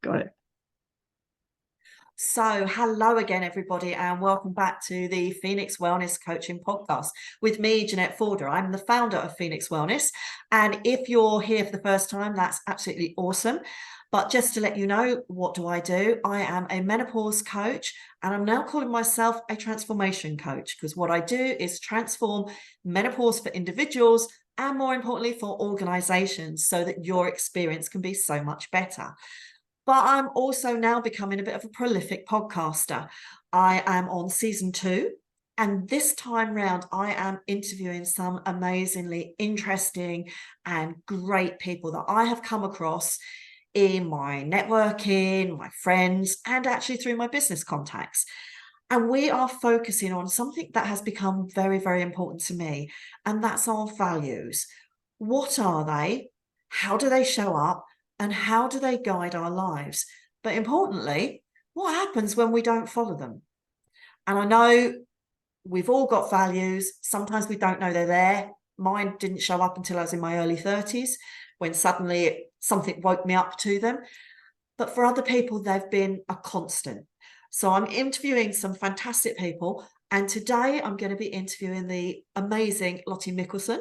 Got it. So hello again, everybody, and welcome back to the Phoenix Wellness Coaching Podcast with me, Jeanette Forder. I'm the founder of Phoenix Wellness. And if you're here for the first time, that's absolutely awesome. But just to let you know, what do? I am a menopause coach, and I'm now calling myself a transformation coach, because what I do is transform menopause for individuals and, more importantly, for organizations, so that your experience can be so much better. But I'm also now becoming a bit of a prolific podcaster. I am on season 2. And this time round, I am interviewing some amazingly interesting and great people that I have come across in my networking, my friends, and actually through my business contacts. And we are focusing on something that has become very, very important to me, and that's our values. What are they? How do they show up? And how do they guide our lives? But importantly, what happens when we don't follow them? And I know we've all got values. Sometimes we don't know they're there. Mine didn't show up until I was in my early 30s, when suddenly something woke me up to them. But for other people, they've been a constant. So I'm interviewing some fantastic people. And today I'm going to be interviewing the amazing Lottie Mickelson,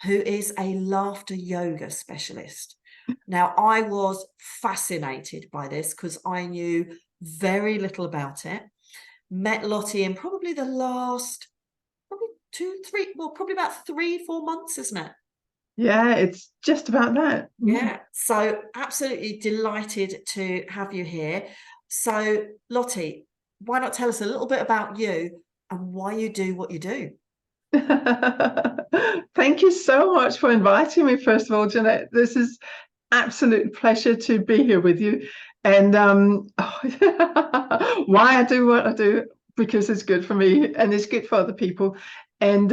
who is a laughter yoga specialist. Now, I was fascinated by this because I knew very little about it. Met Lottie in probably the last, probably about 3-4 months, isn't it? Yeah, it's just about that. Yeah. So absolutely delighted to have you here. So Lottie, why not tell us a little bit about you and why you do what you do? Thank you so much for inviting me, first of all, Jeanette. This is absolute pleasure to be here with you. And why I do what I do, because it's good for me and it's good for other people. And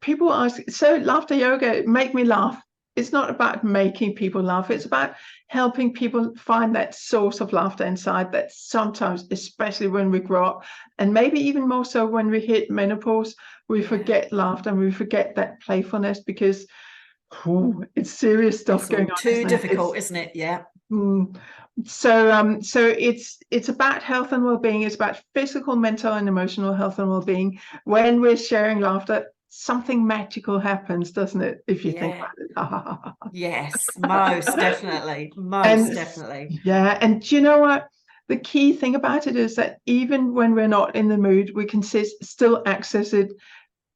people ask, so laughter yoga, make me laugh. It's not about making people laugh. It's about helping people find that source of laughter inside that sometimes, especially when we grow up, and maybe even more so when we hit menopause, we forget laughter and we forget that playfulness, because it's serious stuff going on. Too difficult, isn't it? Yeah. So it's about health and well-being. It's about physical, mental, and emotional health and well-being. When we're sharing laughter, something magical happens, doesn't it? If you think about it. Yes, most definitely. Definitely. Yeah, and do you know what? The key thing about it is that even when we're not in the mood, we can still access it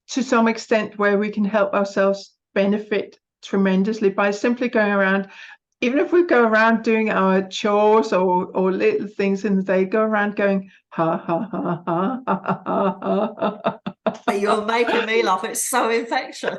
to some extent, where we can help ourselves benefit tremendously by simply going around. Even if we go around doing our chores or little things in the day, go around going, ha, ha, ha, ha, ha, ha, ha. You're making me laugh. It's so infectious.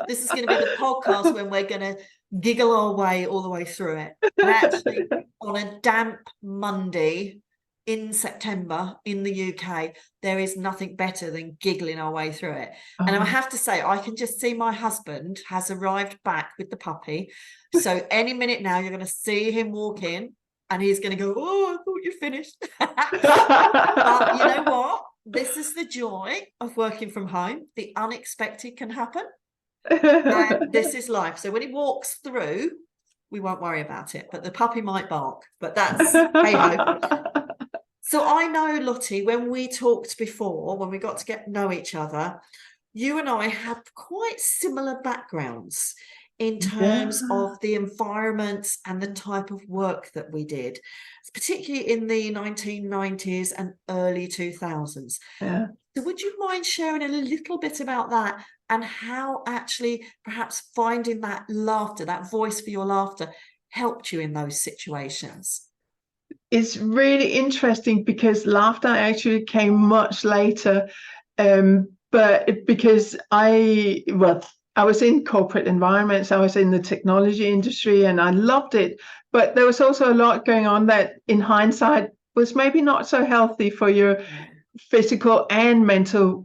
This is going to be the podcast when we're going to giggle our way all the way through it. And actually, on a damp Monday in September in the UK, there is nothing better than giggling our way through it. And I have to say, I can just see my husband has arrived back with the puppy. So any minute now, you're going to see him walk in and he's going to go, oh, I thought you finished. But you know what? This is the joy of working from home. The unexpected can happen. And this is life. So when he walks through, we won't worry about it. But the puppy might bark. But that's, hey-ho. So I know, Lottie, when we talked before, when we got to know each other, you and I have quite similar backgrounds in terms of the environments and the type of work that we did, particularly in the 1990s and early 2000s. Yeah. So would you mind sharing a little bit about that and how actually perhaps finding that laughter, that voice for your laughter, helped you in those situations? It's really interesting because laughter actually came much later, but because I was in corporate environments, I was in the technology industry, and I loved it. But there was also a lot going on that, in hindsight, was maybe not so healthy for your physical and mental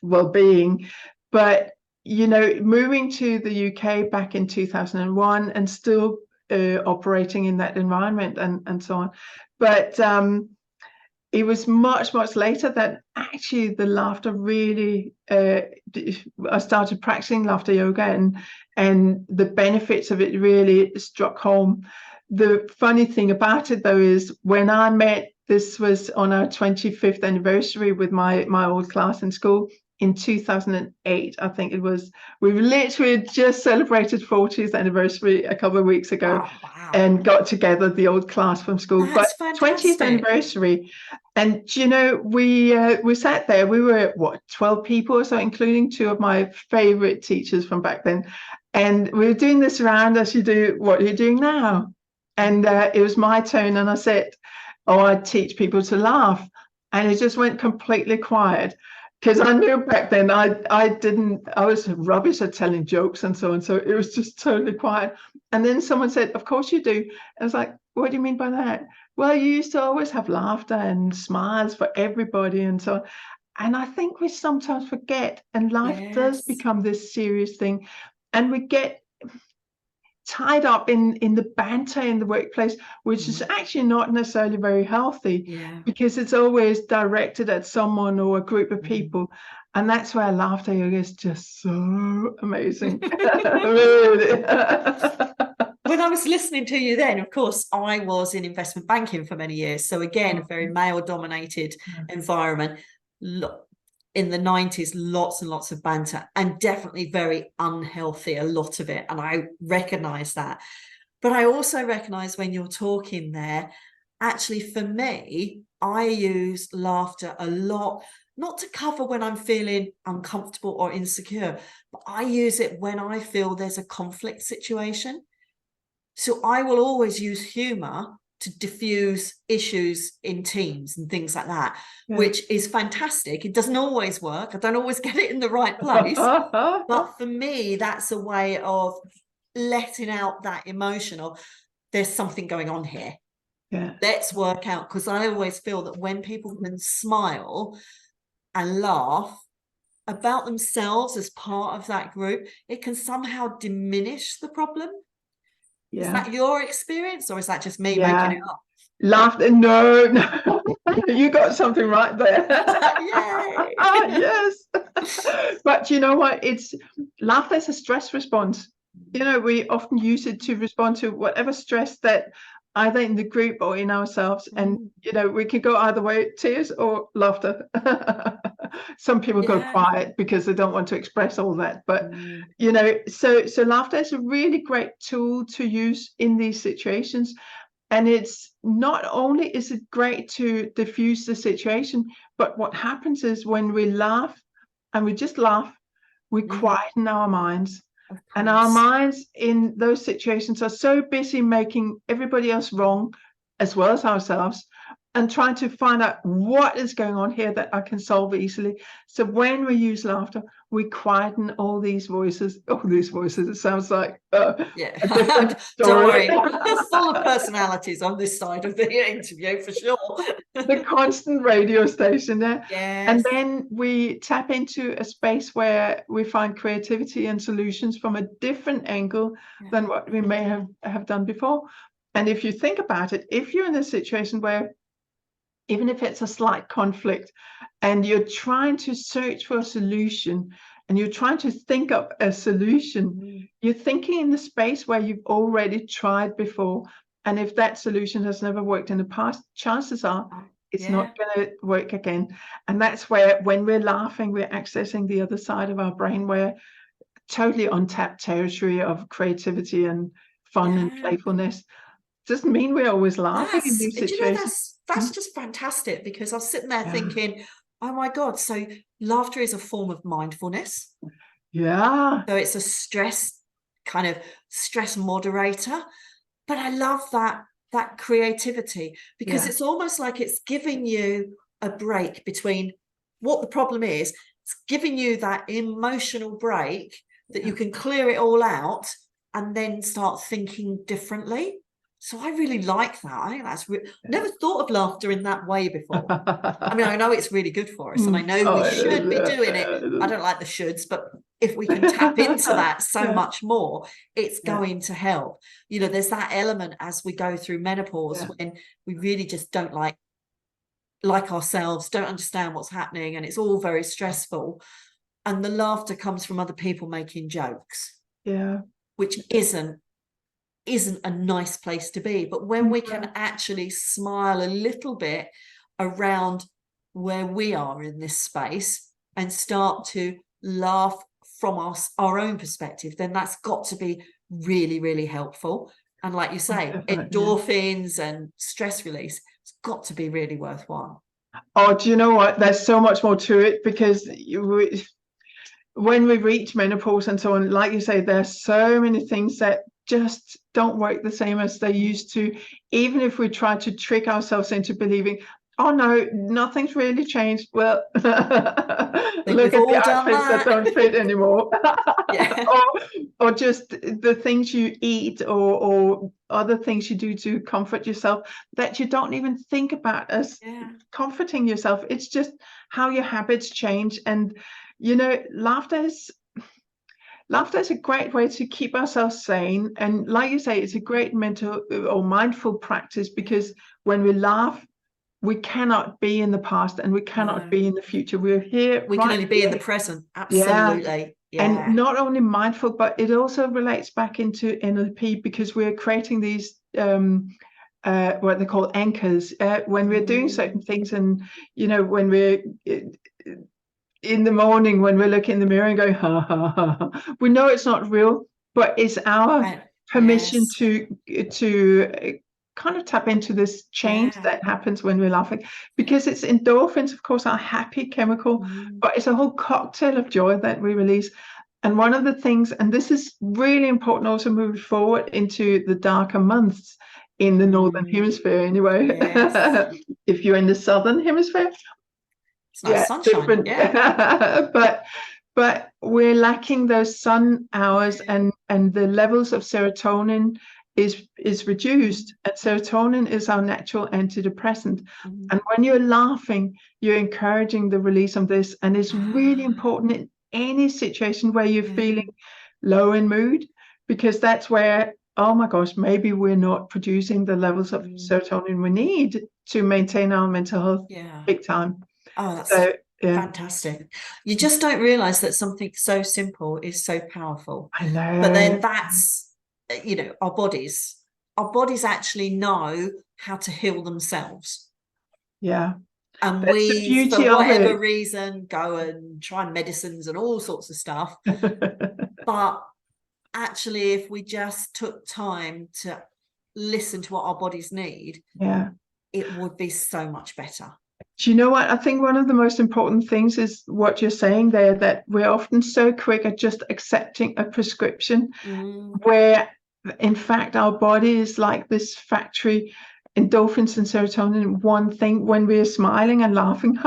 well-being. But moving to the UK back in 2001 and still operating in that environment and so on. But it was much, much later that actually the laughter really, I started practicing laughter yoga, and the benefits of it really struck home. The funny thing about it, though, is when I met, this was on our 25th anniversary with my old class in school in 2008, I think it was. We literally just celebrated 40th anniversary a couple of weeks ago, Oh, wow. and got together, the old class from school. That's But 20th fantastic. anniversary, and we sat there. We were, what, 12 people or so, including two of my favorite teachers from back then. And we were doing this round as you do, what are you doing now? And it was my turn, and I said, oh, I teach people to laugh. And it just went completely quiet, because I knew back then I was rubbish at telling jokes and so on. So it was just totally quiet. And then someone said, of course you do. I was like, what do you mean by that? Well, you used to always have laughter and smiles for everybody and so on. And I think we sometimes forget, and life does Yes. become this serious thing. And we get tied up in the banter in the workplace, which is actually not necessarily very healthy, Yeah. because it's always directed at someone or a group of people. And that's why laughter yoga is just so amazing. Really. When I was listening to you then, of course, I was in investment banking for many years. So again, a very male-dominated environment. In the 90s, lots and lots of banter, and definitely very unhealthy, a lot of it. And I recognize that. But I also recognize when you're talking there, actually, for me, I use laughter a lot, not to cover when I'm feeling uncomfortable or insecure, but I use it when I feel there's a conflict situation. So I will always use humor to diffuse issues in teams and things like that, which is fantastic. It doesn't always work. I don't always get it in the right place. But for me, that's a way of letting out that emotion of, there's something going on here. Yeah. Let's work out. Because I always feel that when people can smile and laugh about themselves as part of that group, it can somehow diminish the problem. Yeah. Is that your experience, or is that just me making it up? Laughter, no. You got something right there. Yay. Yes. But you know what? It's laughter is a stress response. We often use it to respond to whatever stress that either in the group or in ourselves. And we can go either way, tears or laughter. Some people go quiet because they don't want to express all that. But so laughter is a really great tool to use in these situations. And it's not only is it great to diffuse the situation, but what happens is when we laugh, and we just laugh, we quieten our minds. And our minds in those situations are so busy making everybody else wrong, as well as ourselves, and trying to find out what is going on here that I can solve easily. So when we use laughter, we quieten all these voices. It sounds like a different story. Don't worry, full of personalities on this side of the interview for sure. The constant radio station there. Yes. And then we tap into a space where we find creativity and solutions from a different angle than what we may have done before. And if you think about it, if you're in a situation where, even if it's a slight conflict, and you're trying to search for a solution, and you're trying to think up a solution, you're thinking in the space where you've already tried before. And if that solution has never worked in the past, chances are it's not going to work again. And that's where, when we're laughing, we're accessing the other side of our brain, where totally untapped territory of creativity and fun and playfulness. Doesn't mean we're always laughing in these situations. That's just fantastic, because I was sitting there thinking, oh my God, so laughter is a form of mindfulness. Yeah. So it's a stress moderator. But I love that creativity, because it's almost like it's giving you a break between what the problem is. It's giving you that emotional break that you can clear it all out and then start thinking differently. So I really like that. I think that's never thought of laughter in that way before. I mean, I know it's really good for us, and I know we should be doing it. I don't like the shoulds, but if we can tap into that so much more, it's going to help. There's that element as we go through menopause when we really just don't like like ourselves, don't understand what's happening, and it's all very stressful. And the laughter comes from other people making jokes, Yeah. which isn't a nice place to be. But when we can actually smile a little bit around where we are in this space and start to laugh from our own perspective, then that's got to be really, really helpful. And like you say, endorphins and stress release, it's got to be really worthwhile. Oh, do you know what? There's so much more to it, because when we reach menopause and so on, like you say, there's so many things that just don't work the same as they used to. Even if we try to trick ourselves into believing, oh no, nothing's really changed. Well, look at the outfits that don't fit anymore. Yeah. or just the things you eat, or other things you do to comfort yourself that you don't even think about as comforting yourself. It's just how your habits change. And laughter is a great way to keep ourselves sane. And like you say, it's a great mental or mindful practice, because when we laugh, we cannot be in the past and we cannot be in the future. We're here. We can only be in the present. Absolutely. Yeah. And not only mindful, but it also relates back into NLP, because we're creating these what they call anchors when we're doing certain things. And when we're in the morning, when we look in the mirror and go, ha ha ha, we know it's not real, but it's our permission to kind of tap into this change that happens when we're laughing, because it's endorphins, of course, our happy chemical, but it's a whole cocktail of joy that we release. And one of the things, and this is really important also moving forward into the darker months in the northern hemisphere anyway. If you're in the southern hemisphere, it's nice sunshine. but we're lacking those sun hours, and the levels of serotonin is reduced. And serotonin is our natural antidepressant. And when you're laughing, you're encouraging the release of this, and it's really important in any situation where you're feeling low in mood, because that's where, oh my gosh, maybe we're not producing the levels of serotonin we need to maintain our mental health big time. Oh, that's fantastic. You just don't realize that something so simple is so powerful. I know. But then that's, our bodies actually know how to heal themselves. Yeah. And that's we, for whatever reason, go and try medicines and all sorts of stuff. But actually, if we just took time to listen to what our bodies need, it would be so much better. Do you know what? I think one of the most important things is what you're saying there, that we're often so quick at just accepting a prescription, where in fact our body is like this factory. Endorphins and serotonin, one thing, when we're smiling and laughing,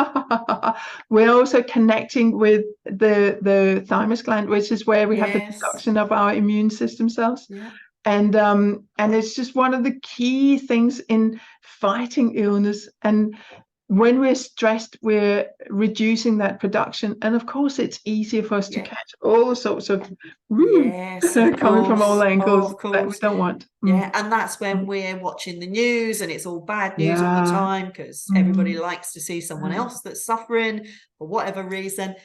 we're also connecting with the thymus gland, which is where we have the production of our immune system cells. And it's just one of the key things in fighting illness. And when we're stressed, we're reducing that production. And of course, it's easier for us to catch all sorts of coming from all angles that we don't want. And that's when we're watching the news and it's all bad news all the time, because everybody likes to see someone else that's suffering for whatever reason.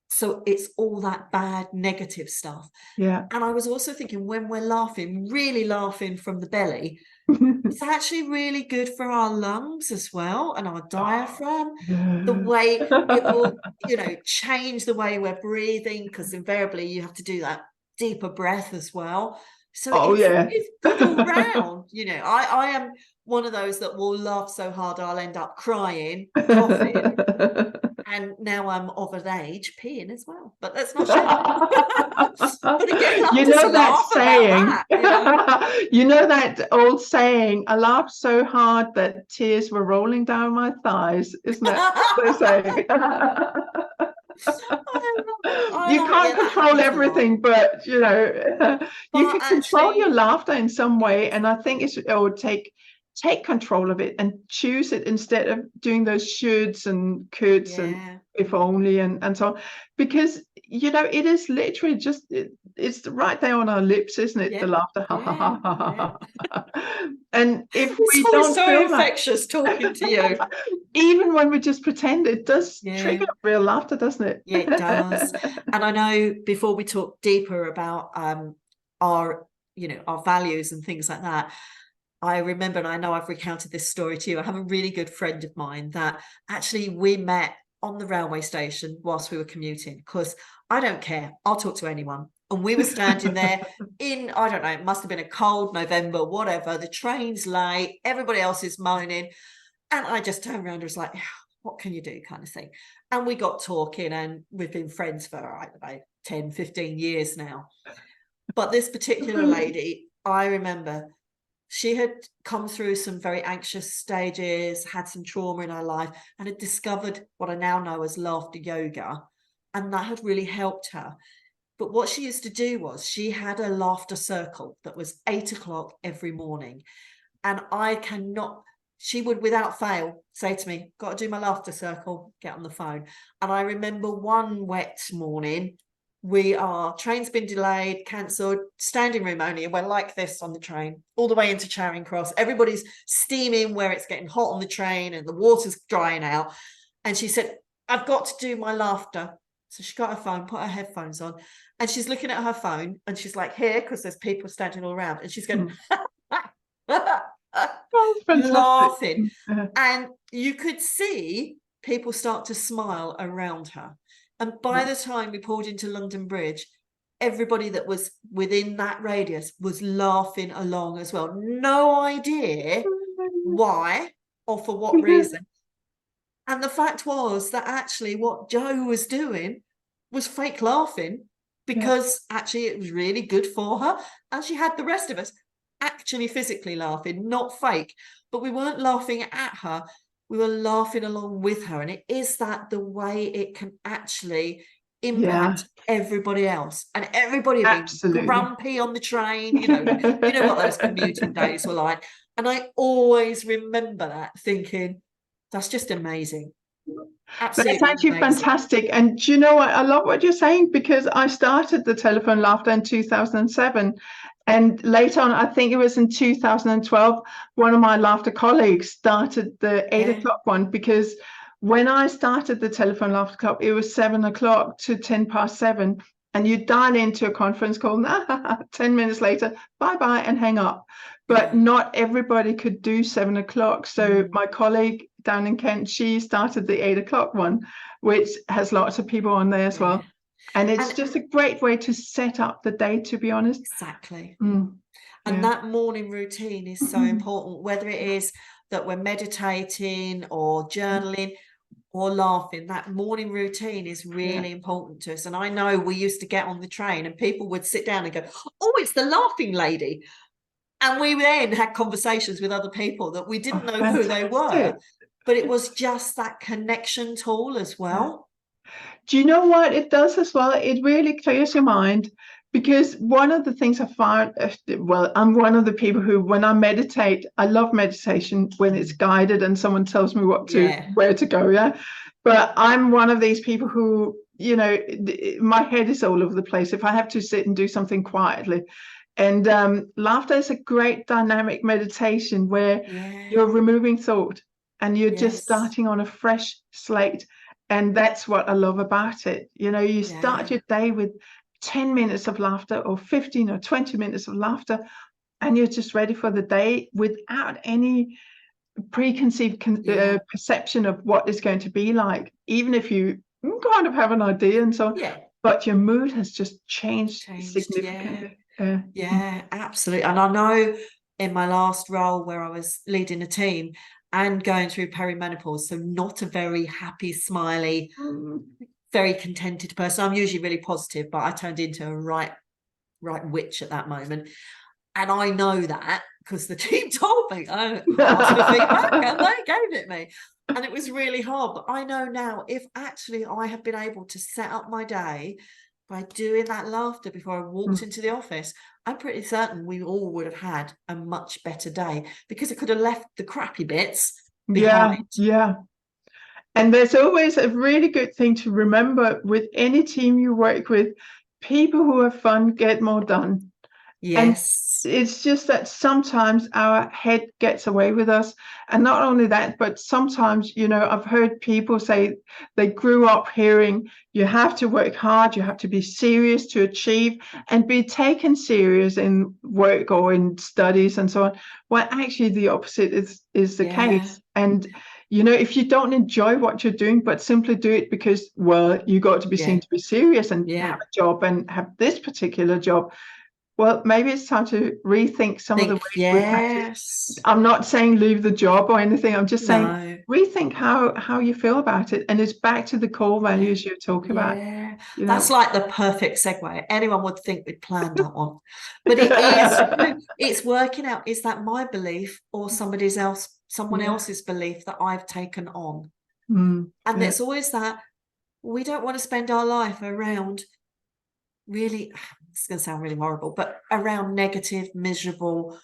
So it's all that bad negative stuff. And I was also thinking, when we're laughing, really laughing from the belly, it's actually really good for our lungs as well, and our diaphragm. The way it will, change the way we're breathing, because invariably you have to do that deeper breath as well. So it's good all round. I am one of those that will laugh so hard I'll end up crying, coughing. And now I'm of an age, peeing as well. But that's not sure. But again, that saying. You know that old saying, I laughed so hard that tears were rolling down my thighs. Isn't that what they're saying? You can't control everything, but you can control your laughter in some way. And I think it would take control of it and choose it, instead of doing those shoulds and coulds and if only and so on. Because you know, it is literally just it's right there on our lips, isn't it? The Yeah, laughter, ha ha yeah, ha ha yeah. ha ha. And if It's we always don't so feel that, infectious talking to you. even when we just pretend, it does Yeah, trigger real laughter, doesn't yeah, it does. it? And I know before we talk deeper about our, our values and things like that, I remember, and I know I've recounted this story to you, I have a really good friend of mine that actually we met on the railway station whilst we were commuting, because I don't care, I'll talk to anyone. And we were standing there in, I don't know, it must have been a cold November, whatever, the train's late, everybody else is moaning. And I just turned around and was like, what can you do, kind of thing. And we got talking, and we've been friends for, I don't know, 10, 15 years now. But this particular lady, I remember, she had come through some very anxious stages, had some trauma in her life, and had discovered what I now know as laughter yoga. And that had really helped her. But what she used to do was she had a laughter circle that was 8 o'clock every morning. And she would without fail say to me, got to do my laughter circle, get on the phone. And I remember one wet morning, train's been delayed, cancelled, standing room only, and we're like this on the train all the way into Charing Cross. Everybody's steaming where it's getting hot on the train and the water's drying out. And she said, I've got to do my laughter. So she got her phone, put her headphones on, and she's looking at her phone, and she's like, here, because there's people standing all around, and she's going Oh, fantastic. laughing. And you could see people start to smile around her. And by the time we pulled into London Bridge, everybody that was within that radius was laughing along as well. No idea why or for what reason. And the fact was that actually what Jo was doing was fake laughing, because actually it was really good for her. And she had the rest of us actually physically laughing, not fake. But we weren't laughing at her, we were laughing along with her. And it is that the way it can actually impact everybody else, and everybody had been Absolutely. grumpy on the train, you know what those commuting days were like. And I always remember that, thinking that's just amazing. Absolutely That's actually amazing. fantastic. And do you know what? I love what you're saying, because I started the telephone laughter in 2007. And later on, I think it was in 2012, one of my laughter colleagues started the 8 o'clock one, because when I started the telephone laughter club, it was 7 o'clock to 7:10. And you dial into a conference call, 10 minutes later, bye-bye, and hang up. But not everybody could do 7 o'clock. So my colleague down in Kent, she started the 8 o'clock one, which has lots of people on there as well. And it's just a great way to set up the day, to be honest. Exactly. And that morning routine is so important, whether it is that we're meditating or journaling or laughing. That morning routine is really important to us. And I know we used to get on the train and people would sit down and go, oh, it's the laughing lady. And we then had conversations with other people that we didn't know who they were, but it was just that connection tool as well. Do you know what it does as well? It really clears your mind, because one of the things I found, well, I'm one of the people who, when I meditate, I love meditation when it's guided and someone tells me where to go. But I'm one of these people who, my head is all over the place if I have to sit and do something quietly. And laughter is a great dynamic meditation where you're removing thought and you're just starting on a fresh slate. And that's what I love about it. You start your day with 10 minutes of laughter, or 15 or 20 minutes of laughter, and you're just ready for the day without any preconceived perception of what it's going to be like, even if you kind of have an idea and so on. But your mood has just changed significantly. Yeah, absolutely. And I know in my last role where I was leading a team and going through perimenopause, so not a very happy, smiley, very contented person. I'm usually really positive, but I turned into a right witch at that moment. And I know that because the team told me. I asked for feedback and they gave it me. And it was really hard. But I know now, if actually I have been able to set up my day by doing that laughter before I walked into the office, I'm pretty certain we all would have had a much better day, because it could have left the crappy bits behind. And there's always a really good thing to remember with any team you work with, people who have fun get more done. And Yes. it's just that sometimes our head gets away with us. And not only that, but sometimes, I've heard people say they grew up hearing you have to work hard, you have to be serious to achieve and be taken serious in work or in studies and so on. Well, actually, the opposite is the case. And if you don't enjoy what you're doing, but simply do it because, well, you got to be seen to be serious and have a job and have this particular job. Well, maybe it's time to rethink some of the ways we practice. Yes. I'm not saying leave the job or anything. I'm just saying No. rethink how you feel about it. And it's back to the core values you're talking about. Yeah, that's like the perfect segue. Anyone would think we'd planned that one, but it's working out. Is that my belief or someone else's belief that I've taken on? And there's always that we don't want to spend our life around really, it's going to sound really horrible, but around negative, miserable,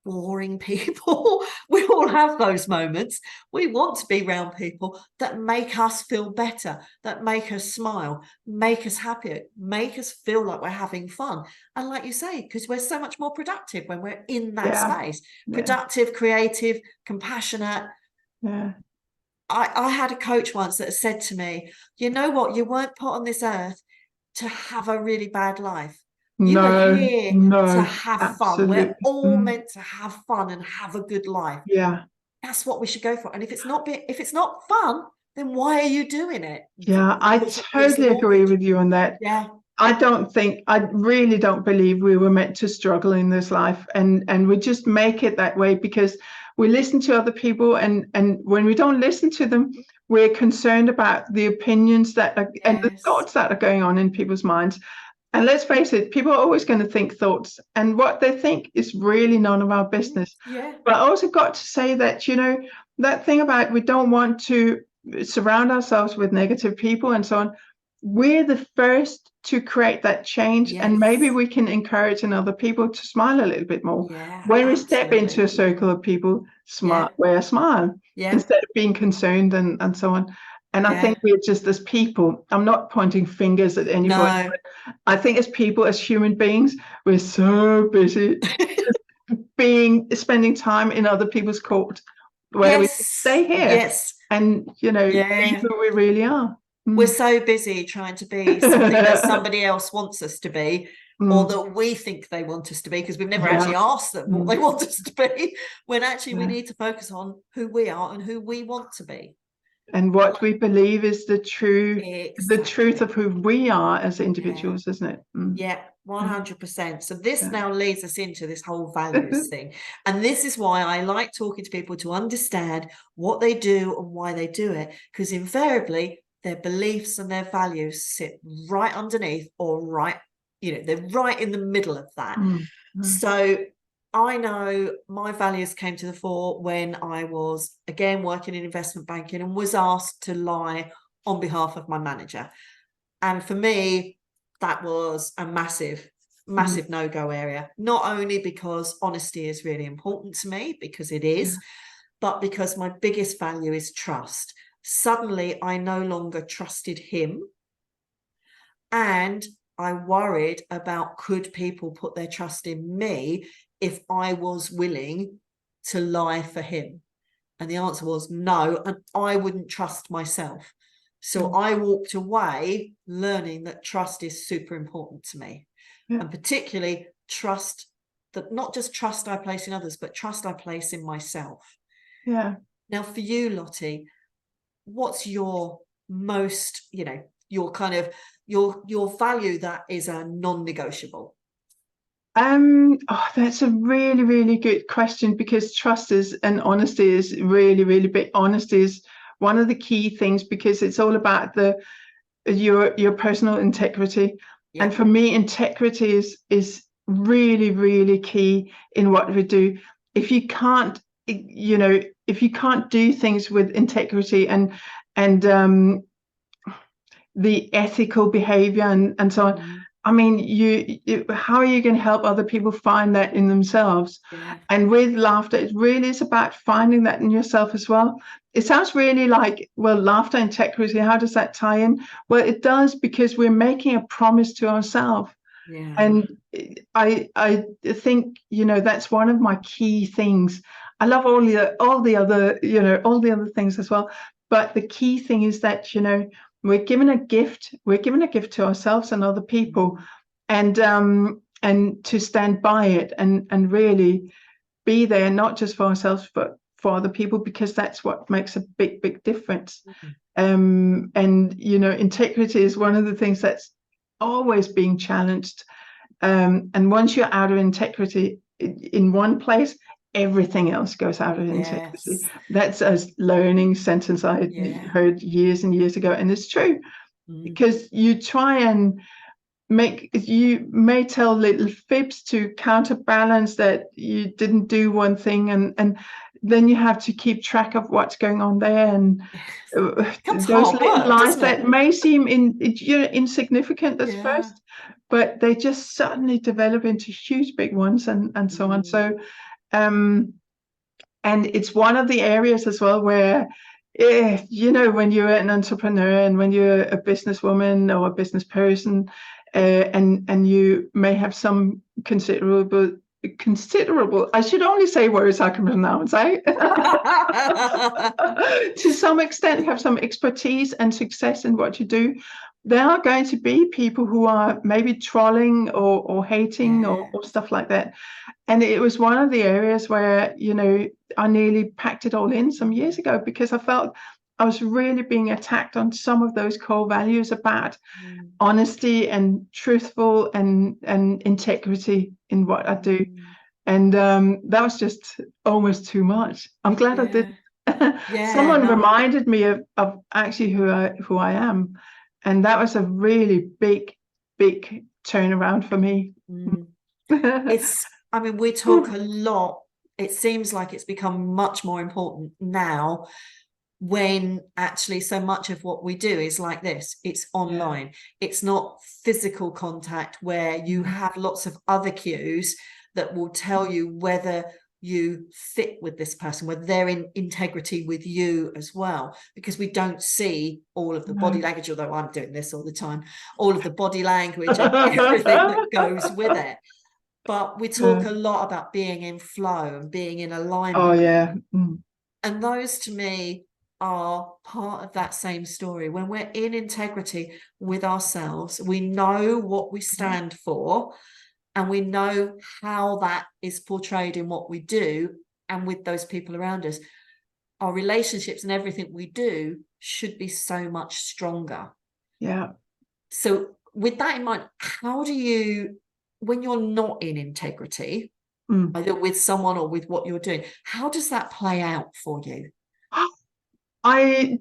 boring people. We all have those moments. We want to be around people that make us feel better, that make us smile, make us happier, make us feel like we're having fun. And like you say, because we're so much more productive when we're in that space. Productive, creative, compassionate. Yeah. I had a coach once that said to me, you know what, you weren't put on this earth to have a really bad life. You were here to have fun. We're all meant to have fun and have a good life. Yeah. That's what we should go for. And if it's not fun, then why are you doing it? Yeah, I totally agree with you on that. Yeah. I really don't believe we were meant to struggle in this life, and we just make it that way because we listen to other people, and when we don't listen to them, we're concerned about the opinions that are, and the thoughts that are going on in people's minds. And let's face it, people are always going to think thoughts, and what they think is really none of our business. Yeah. But I also got to say that, that thing about we don't want to surround ourselves with negative people and so on. We're the first to create that change, and maybe we can encourage in other people to smile a little bit more. When we step into a circle of people, wear a smile instead of being concerned and so on. And I think we're just as people, I'm not pointing fingers at anybody, but I think as people, as human beings, we're so busy spending time in other people's court where we stay here and, be who we really are. We're so busy trying to be something that somebody else wants us to be, or that we think they want us to be, because we've never actually asked them what they want us to be, when actually we need to focus on who we are and who we want to be. And what we believe is the truth of who we are as individuals, isn't it? Yeah, 100%. So this now leads us into this whole values thing. And this is why I like talking to people to understand what they do and why they do it, because invariably their beliefs and their values sit right underneath, or they're right in the middle of that. So I know my values came to the fore when I was, again, working in investment banking and was asked to lie on behalf of my manager. And for me, that was a massive no-go area, not only because honesty is really important to me, because it is, but because my biggest value is trust. Suddenly, I no longer trusted him, and I worried about, could people put their trust in me if I was willing to lie for him? And the answer was no, and I wouldn't trust myself. So I walked away learning that trust is super important to me, and particularly trust, that not just trust I place in others, but trust I place in myself. Now for you, Lottie, what's your most, your kind of your value that is a non-negotiable? That's a really, really good question, because trust and honesty is really, really big. Honesty is one of the key things, because it's all about your personal integrity. And for me, integrity is really, really key in what we do. If you can't, if you can't do things with integrity and the ethical behavior and so on, I mean, how are you going to help other people find that in themselves? Yeah. And with laughter, it really is about finding that in yourself as well. It sounds really like, well, laughter, integrity, how does that tie in? Well, it does, because we're making a promise to ourselves. Yeah. And I think, that's one of my key things. I love all the other, all the other things as well. But the key thing is that, we're given a gift. We're given a gift to ourselves and other people, and to stand by it, and really be there, not just for ourselves, but for other people, because that's what makes a big, big difference. And integrity is one of the things that's always being challenged. And once you're out of integrity in one place, everything else goes out of integrity. Yes. That's a learning sentence I Yeah. heard years and years ago, and it's true, because you try and you may tell little fibs to counterbalance that you didn't do one thing, and then you have to keep track of what's going on there, and Becomes those hard little work, lies doesn't it? that may seem insignificant at Yeah. first, but they just suddenly develop into huge big ones, and so on. So and it's one of the areas as well where, when you're an entrepreneur and when you're a businesswoman or a business person, and you may have some considerable, I should only say words I can pronounce, eh? To some extent, have some expertise and success in what you do. There are going to be people who are maybe trolling or hating, Yeah. or stuff like that. And it was one of the areas where, I nearly packed it all in some years ago, because I felt I was really being attacked on some of those core values about honesty and truthful and integrity in what I do. And that was just almost too much. I'm glad I did. Yeah. Yeah. Someone No. reminded me of actually who I am. And that was a really big, big turnaround for me. I mean, we talk a lot. It seems like it's become much more important now, when actually so much of what we do is like this. It's online. It's not physical contact, where you have lots of other cues that will tell you whether you fit with this person, whether they're in integrity with you as well, because we don't see all of the body language, although I'm doing this all the time, all of the body language and everything that goes with it. But we talk a lot about being in flow and being in alignment. Oh, yeah. And those, to me, are part of that same story. When we're in integrity with ourselves, we know what we stand for, and we know how that is portrayed in what we do and with those people around us. Our relationships and everything we do should be so much stronger. Yeah. So with that in mind, how do you, when you're not in integrity, either with someone or with what you're doing, how does that play out for you? I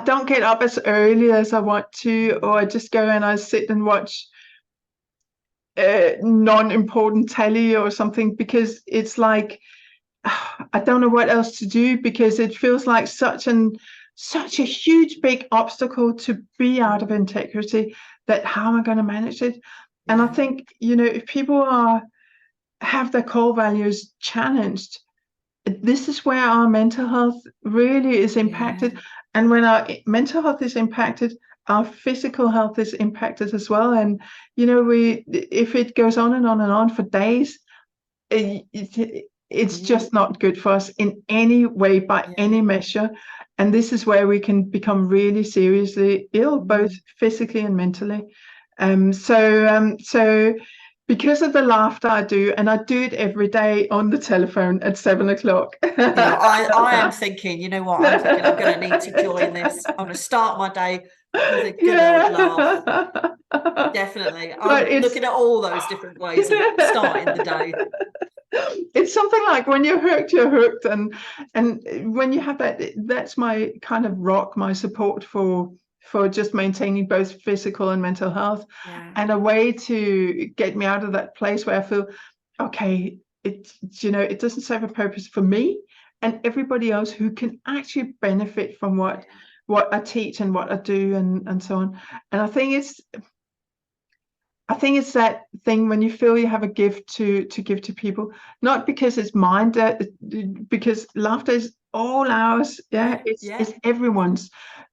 don't get up as early as I want to, or I just go and I sit and watch non-important telly or something, because it's like, I don't know what else to do, because it feels like such a huge big obstacle to be out of integrity, that how am I going to manage it? And I think, if people have their core values challenged, this is where our mental health really is impacted. And when our mental health is impacted, our physical health is impacted as well. And if it goes on and on and on for days, it's just not good for us in any way, by any measure. And this is where we can become really seriously ill, both physically and mentally. So because of the laughter I do, and I do it every day on the telephone at 7:00. Yeah, I am thinking, you know what? I'm thinking I'm going to need to join this. I'm going to start my day with a good old laugh. Definitely. I'm looking at all those different ways of starting the day. It's something like, when you're hooked, you're hooked. And when you have that, that's my kind of rock, my support for just maintaining both physical and mental health, and a way to get me out of that place where I feel, okay, it doesn't serve a purpose for me and everybody else who can actually benefit from what what I teach and what I do and so on. And I think it's that thing when you feel you have a gift to give to people, not because it's mine, because laughter is all ours. Yeah, it's everyone's.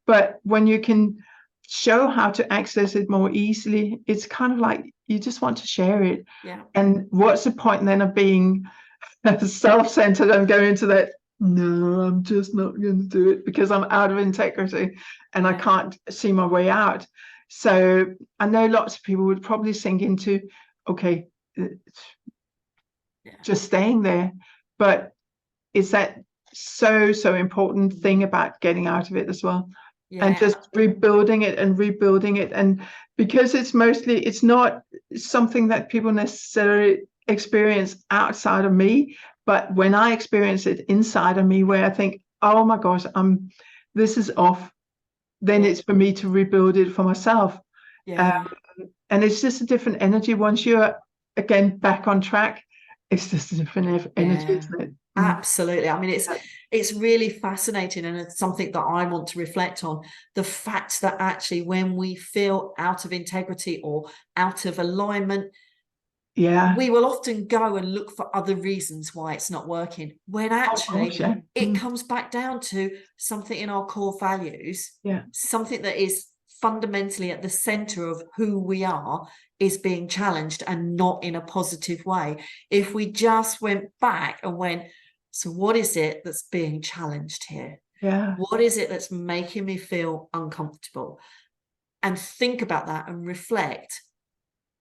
But when you can show how to access it more easily, it's kind of like you just want to share it. Yeah. And what's the point then of being self-centered and going into that? No, I'm just not going to do it because I'm out of integrity and I can't see my way out. So I know lots of people would probably sink into, okay, just staying there. But it's that so important thing about getting out of it as well. And just rebuilding it. And because it's not something that people necessarily experience outside of me, but when I experience it inside of me, where I think, oh my gosh, this is off, then it's for me to rebuild it for myself. And it's just a different energy once you're again back on track. It's just a different energy, isn't it? Absolutely. I mean, it's really fascinating, and it's something that I want to reflect on. The fact that actually when we feel out of integrity or out of alignment, we will often go and look for other reasons why it's not working, when actually it comes back down to something in our core values, something that is fundamentally at the center of who we are is being challenged, and not in a positive way. If we just went back and went, so what is it that's being challenged here? What is it that's making me feel uncomfortable? And think about that and reflect.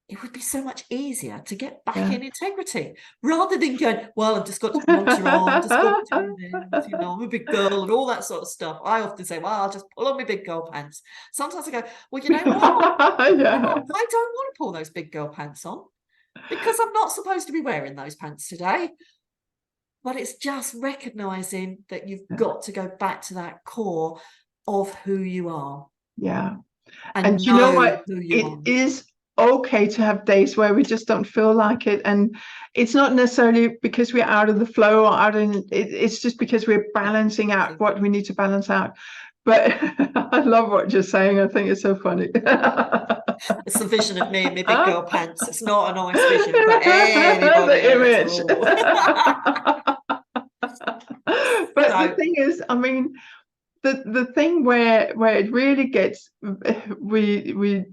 It would be so much easier to get back in integrity, rather than going, well, I've just got to motor on, just got to do this, you know, I'm a big girl and all that sort of stuff. I often say, well, I'll just pull on my big girl pants. Sometimes I go, well, you know what? I don't want to pull those big girl pants on because I'm not supposed to be wearing those pants today. But it's just recognizing that you've got to go back to that core of who you are. And you know what? It is okay to have days where we just don't feel like it, and it's not necessarily because we're out of the flow or it's just because we're balancing out what we need to balance out. But I love what you're saying. I think it's so funny. It's the vision of me in my big girl pants. It's not a nice vision for anybody the image. But the thing is, I mean, the thing where it really gets, we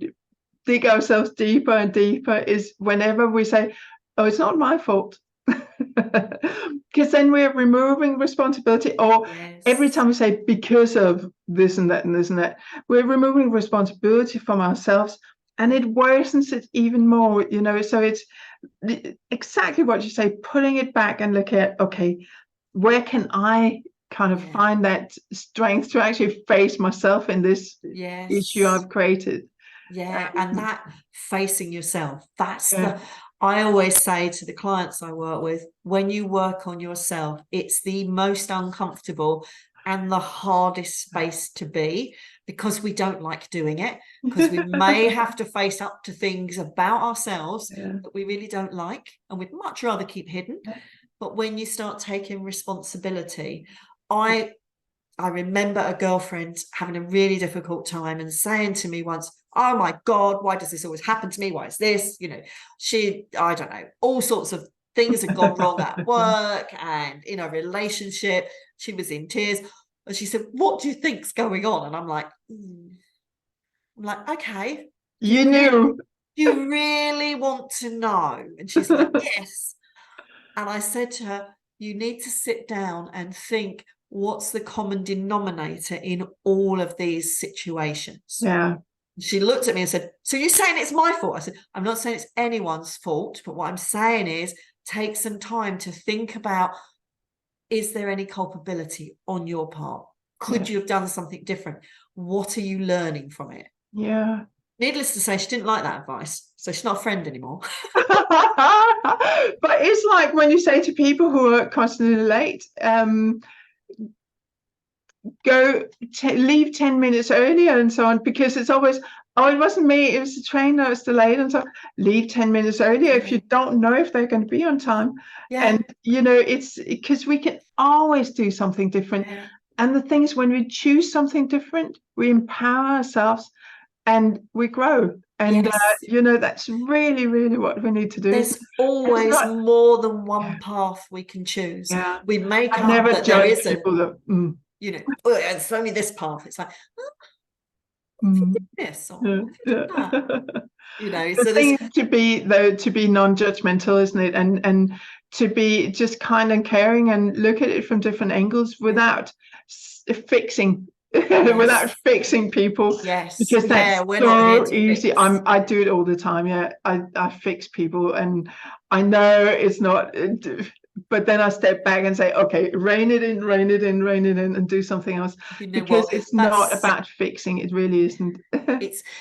dig ourselves deeper and deeper is whenever we say, oh, it's not my fault. Because then we're removing responsibility, or every time we say because of this and that and this and that, we're removing responsibility from ourselves, and it worsens it even more, you know. So it's exactly what you say, putting it back and look at, okay, where can I kind of find that strength to actually face myself in this issue I've created. And that facing yourself, that's I always say to the clients I work with, when you work on yourself, it's the most uncomfortable and the hardest space to be, because we don't like doing it, because we may have to face up to things about ourselves that we really don't like and we'd much rather keep hidden. But when you start taking responsibility, I remember a girlfriend having a really difficult time and saying to me once, oh my God, why does this always happen to me? Why is this? You know, I don't know, all sorts of things had gone wrong at work and in a relationship. She was in tears. And she said, what do you think's going on? And I'm like, okay. You knew. You really want to know? And she's like, yes. And I said to her, you need to sit down and think, what's the common denominator in all of these situations? She looked at me and said, so you're saying it's my fault? I said, I'm not saying it's anyone's fault, but what I'm saying is take some time to think about, is there any culpability on your part? Could you have done something different? What are you learning from it? Needless to say, she didn't like that advice, so she's not a friend anymore. But it's like when you say to people who are constantly late, leave 10 minutes earlier and so on, because it's always, oh, it wasn't me, it was the train that was delayed, and so leave 10 minutes earlier if you don't know if they're going to be on time. And you know, it's because we can always do something different. And the thing is, when we choose something different, we empower ourselves and we grow. And, Yes. that's really, really what we need to do. There's always more than one path we can choose. Yeah. We make I up never that there judge isn't, people that, oh, it's only this path. It's like, this or that. The So thing there's is to be non-judgmental, isn't it? And to be just kind and caring and look at it from different angles without fixing without fixing people, because that's we're not here so to easy. fix. I do it all the time. Yeah, I fix people, and I know it's not, but then I step back and say, okay, rein it in, and do something else, because it's not about fixing. It really isn't.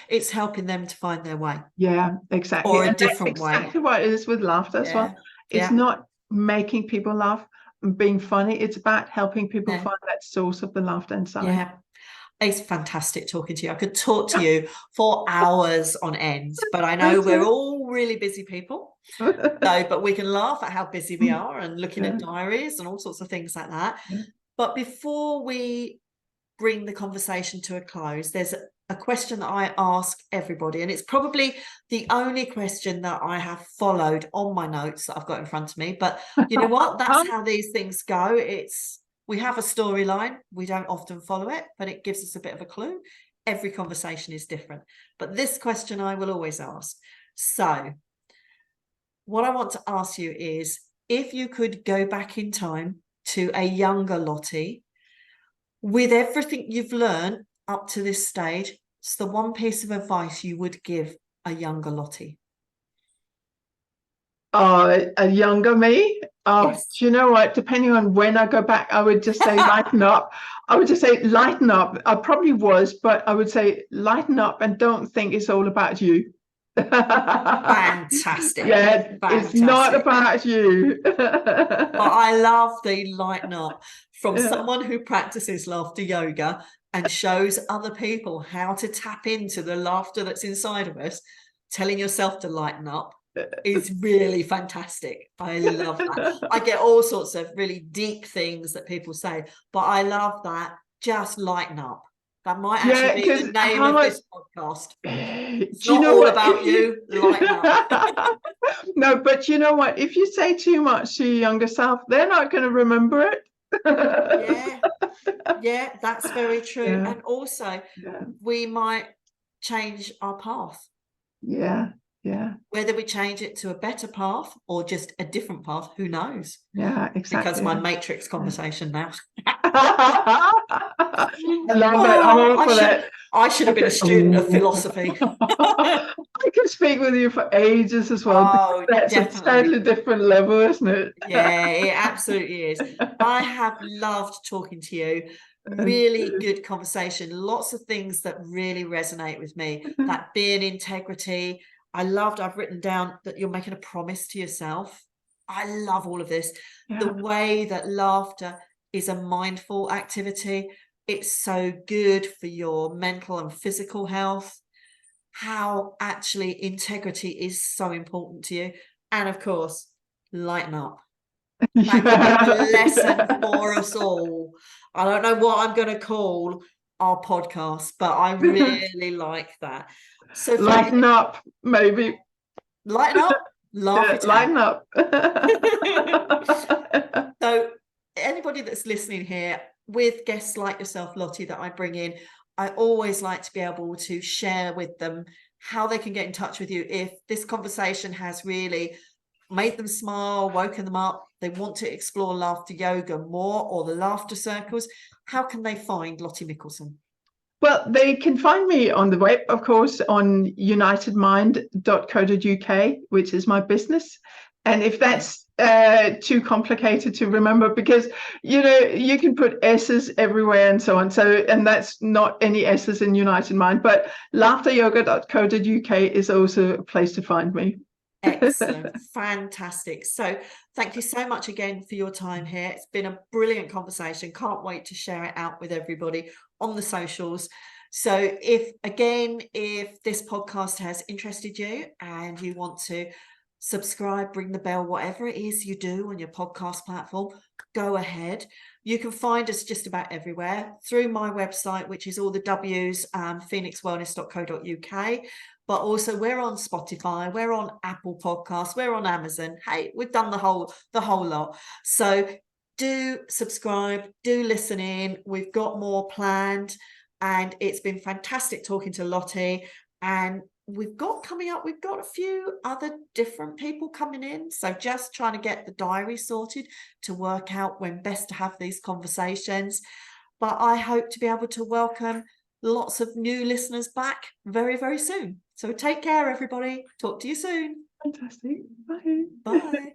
It's helping them to find their way. Yeah, exactly. Or a And different that's exactly what it is with laughter as well. It's not making people laugh and being funny. It's about helping people find that source of the laughter inside. Yeah. It's fantastic talking to you. I could talk to you for hours on end, but I know we're all really busy people. But we can laugh at how busy we are and looking at diaries and all sorts of things like that. But before we bring the conversation to a close, there's a question that I ask everybody, and it's probably the only question that I have followed on my notes that I've got in front of me. But you know what? That's how these things go. We have a storyline. We don't often follow it, but it gives us a bit of a clue. Every conversation is different. But this question I will always ask. So what I want to ask you is, if you could go back in time to a younger Lottie, with everything you've learned up to this stage, it's the one piece of advice you would give a younger Lottie. Oh, a younger me? Oh, Yes. do you know what? Depending on when I go back, I would just say lighten up. I would just say lighten up. I probably was, but I would say lighten up and don't think it's all about you. Fantastic. Yeah, it's not about you. But I love the lighten up from someone who practices laughter yoga and shows other people how to tap into the laughter that's inside of us. Telling yourself to lighten up is really fantastic. I love that. I get all sorts of really deep things that people say, but I love that. Just lighten up. That might actually be the name of this podcast. It's not all about you. Lighten up. No, but you know what? If you say too much to your younger self, they're not going to remember it. Yeah, that's very true. And also, we might change our path. Yeah. Whether we change it to a better path or just a different path, who knows? Yeah, exactly. Because my matrix conversation now. I love it. I'm all for that. I should have been a student of philosophy. I can speak with you for ages as well. Oh, that's definitely a totally different level, isn't it? Yeah, it absolutely is. I have loved talking to you. Really good conversation. Lots of things that really resonate with me. That being integrity. I've written down that you're making a promise to yourself. I love all of this. The way that laughter is a mindful activity. It's so good for your mental and physical health. How actually integrity is so important to you. And of course, lighten up. That could be a lesson for us all. I don't know what I'm going to call our podcast, but I really like that. So lighten up, maybe. Lighten up, laugh it lighten out. up. So anybody that's listening here, with guests like yourself, Lottie, that I bring in, I always like to be able to share with them how they can get in touch with you if this conversation has really made them smile, woken them up, they want to explore laughter yoga more, or the laughter circles. How can they find Lottie Mickelson? Well, they can find me on the web, of course, on unitedmind.co.uk, which is my business. And if that's too complicated to remember, because, you can put S's everywhere and so on. And that's not any S's in United Mind, but laughteryoga.co.uk is also a place to find me. Excellent. Fantastic. So thank you so much again for your time here. It's been a brilliant conversation. Can't wait to share it out with everybody on the socials. So if this podcast has interested you and you want to subscribe, ring the bell, whatever it is you do on your podcast platform, go ahead. You can find us just about everywhere through my website, which is all the W's, phoenixwellness.co.uk. But also we're on Spotify, we're on Apple Podcasts, we're on Amazon. Hey, we've done the whole lot. So do subscribe, do listen in. We've got more planned, and it's been fantastic talking to Lottie. And we've got a few other different people coming in. So just trying to get the diary sorted to work out when best to have these conversations. But I hope to be able to welcome lots of new listeners back very, very soon. So take care, everybody. Talk to you soon. Fantastic. Bye. Bye.